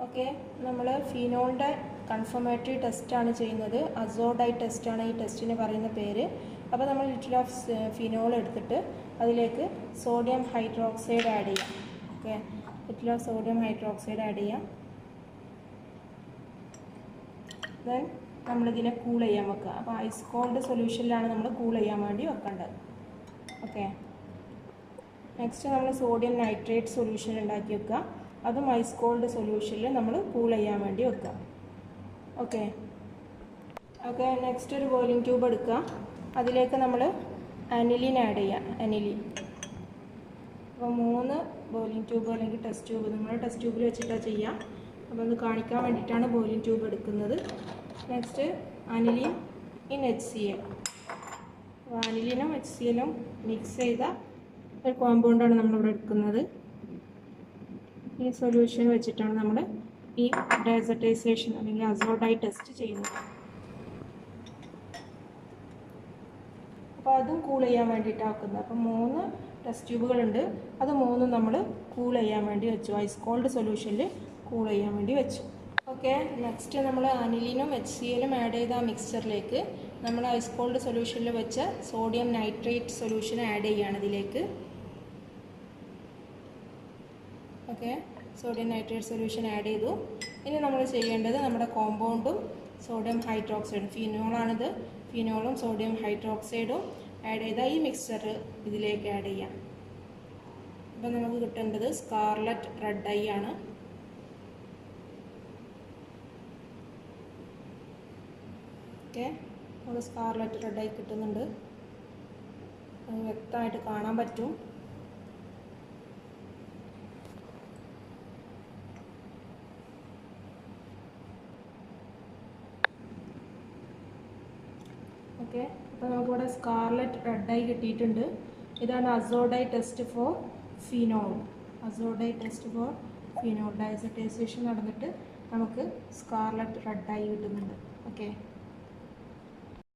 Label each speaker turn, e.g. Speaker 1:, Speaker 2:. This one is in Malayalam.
Speaker 1: ഓക്കെ, നമ്മൾ ഫിനോളിൻ്റെ കൺഫർമേറ്ററി ടെസ്റ്റാണ് ചെയ്യുന്നത്. അസോഡൈ ടെസ്റ്റാണ് ഈ ടെസ്റ്റിന് പറയുന്ന പേര്. അപ്പോൾ നമ്മൾ ലിറ്റിൽ ഓഫ് ഫിനോൾ എടുത്തിട്ട് അതിലേക്ക് സോഡിയം ഹൈഡ്രോക്സൈഡ് ആഡ് ചെയ്യാം. Okay, little of sodium hydroxide add ചെയ്യാം. ദെൻ നമ്മളിതിനെ കൂൾ ചെയ്യാൻ വെക്കുക. അപ്പോൾ ഐസ് കോൾഡ് സൊല്യൂഷനിലാണ് നമ്മൾ കൂൾ ചെയ്യാൻ വേണ്ടി വെക്കേണ്ടത്. ഓക്കെ, നെക്സ്റ്റ് നമ്മൾ സോഡിയം നൈട്രേറ്റ് സൊല്യൂഷൻ ഉണ്ടാക്കി വെക്കുക. അതും ഐസ് കോൾഡ് സൊല്യൂഷനിൽ നമ്മൾ കൂൾ ചെയ്യാൻ വേണ്ടി വെക്കുക. ഓക്കെ ഓക്കെ നെക്സ്റ്റ് ഒരു ബോയിലിംഗ് ട്യൂബ് എടുക്കുക. അതിലേക്ക് നമ്മൾ അനിലിൻ ആഡ് ചെയ്യുക. അനിലിൻ അപ്പോൾ 3 ബോയിലിംഗ് ട്യൂബ് അല്ലെങ്കിൽ ടെസ്റ്റ് ട്യൂബ്, നിങ്ങൾ ടെസ്റ്റ് ട്യൂബിൽ വെച്ചിട്ടാണ് ചെയ്യുക. അപ്പോൾ അത് കാണിക്കാൻ വേണ്ടിയിട്ടാണ് ബോയിലിംഗ് ട്യൂബ് എടുക്കുന്നത്. Next aniline in HCl. അപ്പോൾ അനിലിനും HCl-ഉം മിക്സ് ചെയ്ത ഒരു കോമ്പൗണ്ടാണ് നമ്മളിവിടെ എടുക്കുന്നത്. ഈ സൊല്യൂഷൻ വെച്ചിട്ടാണ് നമ്മൾ ഈ ഡെസർട്ടൈസേഷൻ അല്ലെങ്കിൽ അസോഡൈ ടെസ്റ്റ് ചെയ്യുന്നത്. അപ്പോൾ അതും കൂൾ ചെയ്യാൻ വേണ്ടിയിട്ടാണ് വെക്കുന്നത്. അപ്പോൾ 3 ടെസ്റ്റ് ട്യൂബുകളുണ്ട്. അത് 3 നമ്മൾ കൂൾ ചെയ്യാൻ വേണ്ടി വെച്ചു. ഐസ് കോൾഡ് സൊല്യൂഷനിൽ കൂൾ ചെയ്യാൻ വേണ്ടി വെച്ചു. ഓക്കെ, നെക്സ്റ്റ് നമ്മൾ അനിലിനും HCl-ഉം ആഡ് ചെയ്ത ആ മിക്സ്ചറിലേക്ക് നമ്മൾ ഐസ് കോൾഡ് സൊല്യൂഷനിൽ വെച്ച സോഡിയം നൈട്രേറ്റ് സൊല്യൂഷൻ ആഡ് ചെയ്യുകയാണ് ഇതിലേക്ക്. Okay, sodium nitrate solution add ചെയ്തു. ഇനി നമ്മൾ ചെയ്യേണ്ടത് നമ്മുടെ കോമ്പൗണ്ടും സോഡിയം ഹൈഡ്രോക്സൈഡും, ഫിനോളാണിത്, ഫിനോളും സോഡിയം ഹൈഡ്രോക്സൈഡും ആഡ് ചെയ്ത ഈ മിക്സ്ചർ ഇതിലേക്ക് ആഡ് ചെയ്യാം. അപ്പോൾ നമുക്ക് കിട്ടേണ്ടത് സ്കാർലറ്റ് റെഡ് ഐ ആണ്. ഓക്കെ, നമുക്ക് സ്കാർലറ്റ് റെഡ് ഐ കിട്ടുന്നുണ്ട്. അത് വ്യക്തമായിട്ട് കാണാൻ പറ്റും. ഓക്കെ, അപ്പോൾ നമുക്കിവിടെ സ്കാർലറ്റ് റെഡ് ഐ കിട്ടിയിട്ടുണ്ട്. ഇതാണ് azo dye test for phenol. Azo dye test for phenol diazotisation നടന്നിട്ട് നമുക്ക് സ്കാർലറ്റ് റെഡ് ഐ കിട്ടുന്നുണ്ട്. ഓക്കെ.